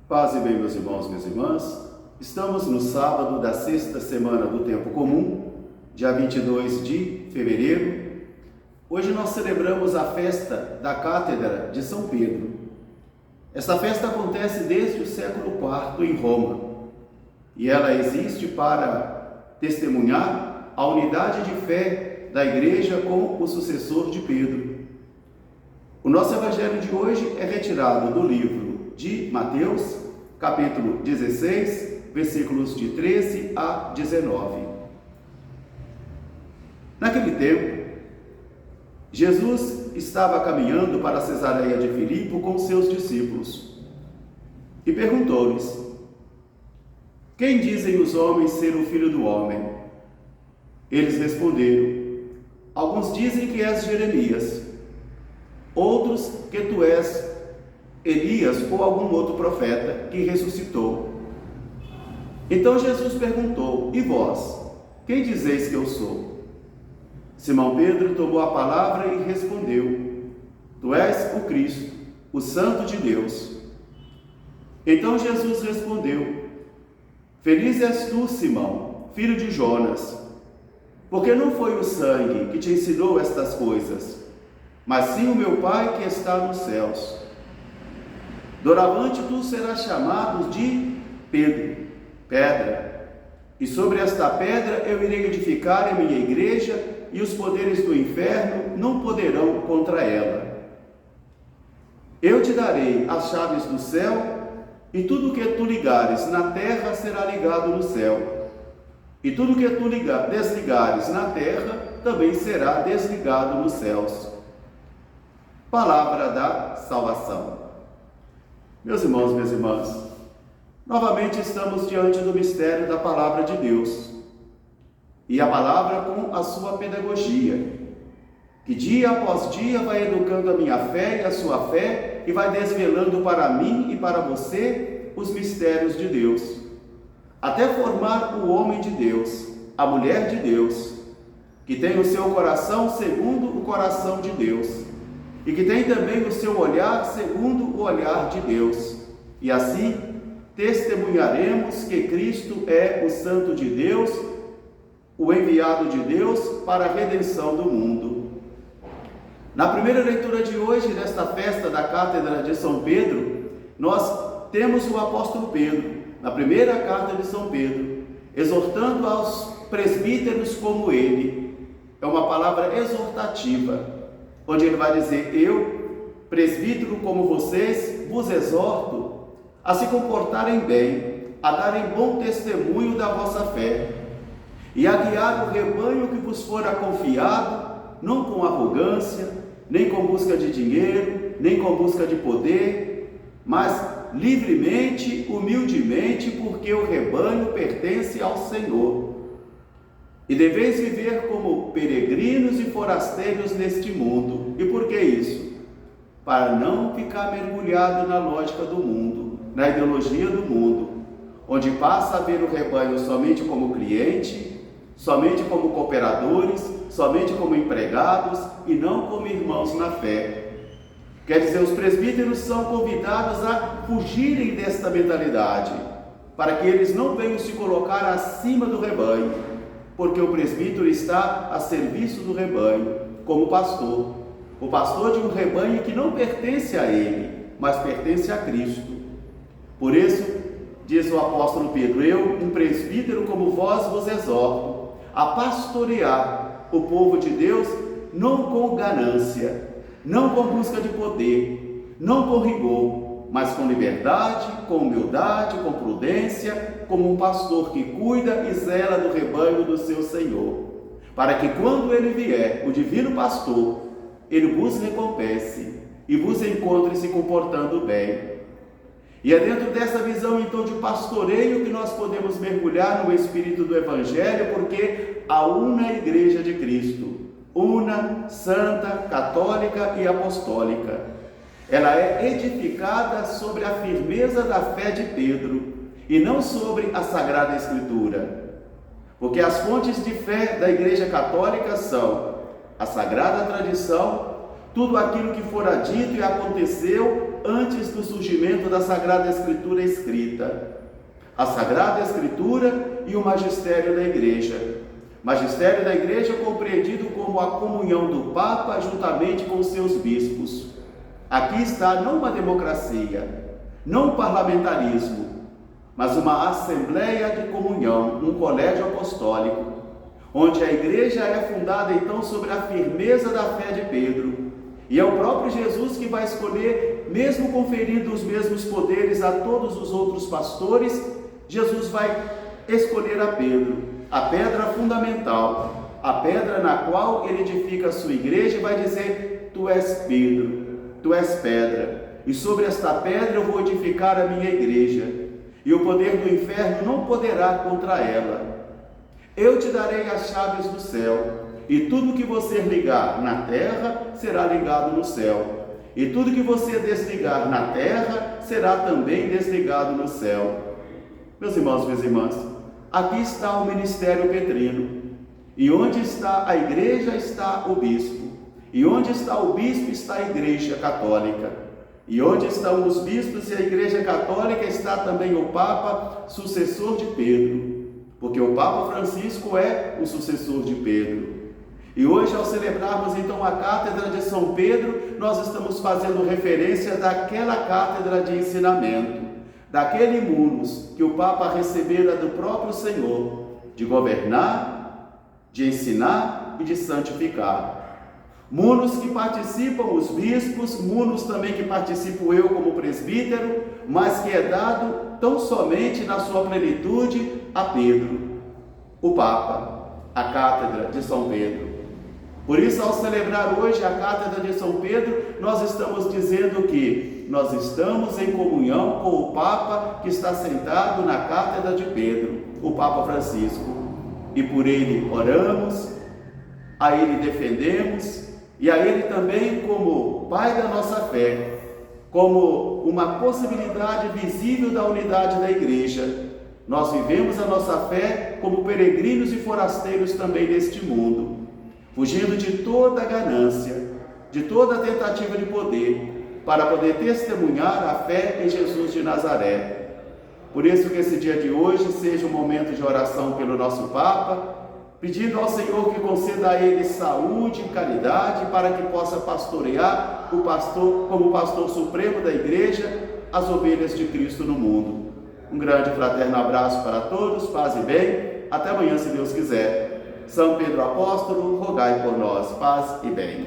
Paz e bem, meus irmãos, minhas irmãs. Estamos no sábado da sexta semana do Tempo Comum, dia 22 de fevereiro. Hoje nós celebramos a festa da Cátedra de São Pedro. Esta festa acontece desde o século IV em Roma e ela existe para testemunhar a unidade de fé da Igreja com o sucessor de Pedro. O nosso evangelho de hoje é retirado do livro de Mateus, capítulo 16, versículos de 13 a 19. Naquele tempo, Jesus estava caminhando para Cesareia de Filipe com seus discípulos e perguntou-lhes: quem dizem os homens ser o Filho do Homem? Eles responderam: alguns dizem que és Jeremias, outros que tu és Elias ou algum outro profeta que ressuscitou. Então Jesus perguntou: e vós, quem dizeis que eu sou? Simão Pedro tomou a palavra e respondeu: tu és o Cristo, o Santo de Deus. Então Jesus respondeu: feliz és tu, Simão, filho de Jonas, porque não foi o sangue que te ensinou estas coisas, mas sim o meu Pai que está nos céus. Doravante tu serás chamado de Pedro, pedra, e sobre esta pedra eu irei edificar a minha igreja, e os poderes do inferno não poderão contra ela. Eu te darei as chaves do céu, e tudo o que tu ligares na terra será ligado no céu, e tudo o que tu desligares na terra também será desligado nos céus. Palavra da salvação. Meus irmãos, minhas irmãs, novamente estamos diante do mistério da Palavra de Deus, e a Palavra com a sua pedagogia, que dia após dia vai educando a minha fé e a sua fé, e vai desvelando para mim e para você os mistérios de Deus, até formar o homem de Deus, a mulher de Deus, que tem o seu coração segundo o coração de Deus, e que tem também o seu olhar segundo o olhar de Deus. E assim testemunharemos que Cristo é o Santo de Deus, o enviado de Deus para a redenção do mundo. Na primeira leitura de hoje, desta festa da Cátedra de São Pedro, nós temos o apóstolo Pedro, na primeira carta de São Pedro, exortando aos presbíteros como ele. É uma palavra exortativa, onde ele vai dizer: eu, presbítero como vocês, vos exorto a se comportarem bem, a darem bom testemunho da vossa fé, e a guiar o rebanho que vos fora confiado, não com arrogância, nem com busca de dinheiro, nem com busca de poder, mas livremente, humildemente, porque o rebanho pertence ao Senhor. E deveis viver como peregrinos e forasteiros neste mundo. E por que isso? Para não ficar mergulhado na lógica do mundo, na ideologia do mundo, onde passa a ver o rebanho somente como cliente, somente como cooperadores, somente como empregados e não como irmãos na fé. Quer dizer, os presbíteros são convidados a fugirem desta mentalidade, para que eles não venham se colocar acima do rebanho, porque o presbítero está a serviço do rebanho, como pastor, o pastor de um rebanho que não pertence a ele, mas pertence a Cristo. Por isso, diz o apóstolo Pedro: eu, um presbítero como vós, vos exorto a pastorear o povo de Deus, não com ganância, não com busca de poder, não com rigor, mas com liberdade, com humildade, com prudência, como um pastor que cuida e zela do rebanho do seu Senhor, para que quando ele vier, o divino pastor, ele vos recompense e vos encontre se comportando bem. E é dentro dessa visão então de pastoreio que nós podemos mergulhar no espírito do Evangelho, porque a una Igreja de Cristo, una, santa, católica e apostólica, ela é edificada sobre a firmeza da fé de Pedro e não sobre a Sagrada Escritura, porque as fontes de fé da Igreja Católica são a Sagrada Tradição, tudo aquilo que fora dito e aconteceu antes do surgimento da Sagrada Escritura escrita. A Sagrada Escritura e o magistério da Igreja. Magistério da Igreja compreendido como a comunhão do Papa juntamente com seus bispos. Aqui está não uma democracia, não um parlamentarismo, mas uma assembleia de comunhão, um colégio apostólico, onde a Igreja é fundada então sobre a firmeza da fé de Pedro. E é o próprio Jesus que vai escolher, mesmo conferindo os mesmos poderes a todos os outros pastores, Jesus vai escolher a Pedro, a pedra fundamental, a pedra na qual ele edifica a sua igreja e vai dizer: tu és Pedro, tu és pedra, e sobre esta pedra eu vou edificar a minha igreja, e o poder do inferno não poderá contra ela. Eu te darei as chaves do céu, e tudo que você ligar na terra será ligado no céu, e tudo que você desligar na terra será também desligado no céu. Meus irmãos, minhas irmãs, aqui está o ministério petrino, e onde está a igreja está o bispo, e onde está o bispo está a igreja católica, e onde estão os bispos e a igreja católica está também o Papa, sucessor de Pedro, porque o Papa Francisco é o sucessor de Pedro. E hoje, ao celebrarmos então a Cátedra de São Pedro, nós estamos fazendo referência daquela cátedra de ensinamento, daquele munus que o Papa recebera do próprio Senhor, de governar, de ensinar e de santificar. Munus que participam os bispos, munus também que participo eu como presbítero, mas que é dado tão somente na sua plenitude a Pedro, o Papa, a Cátedra de São Pedro. Por isso, ao celebrar hoje a Cátedra de São Pedro, nós estamos dizendo que nós estamos em comunhão com o Papa que está sentado na Cátedra de Pedro, o Papa Francisco. E por ele oramos, a ele defendemos, e a ele também como Pai da nossa fé, como uma possibilidade visível da unidade da Igreja. Nós vivemos a nossa fé como peregrinos e forasteiros também neste mundo, fugindo de toda a ganância, de toda a tentativa de poder, para poder testemunhar a fé em Jesus de Nazaré. Por isso que esse dia de hoje seja um momento de oração pelo nosso Papa, pedindo ao Senhor que conceda a ele saúde e caridade para que possa pastorear como pastor supremo da Igreja, as ovelhas de Cristo no mundo. Um grande e fraterno abraço para todos, paz e bem, até amanhã se Deus quiser. São Pedro Apóstolo, rogai por nós, paz e bem.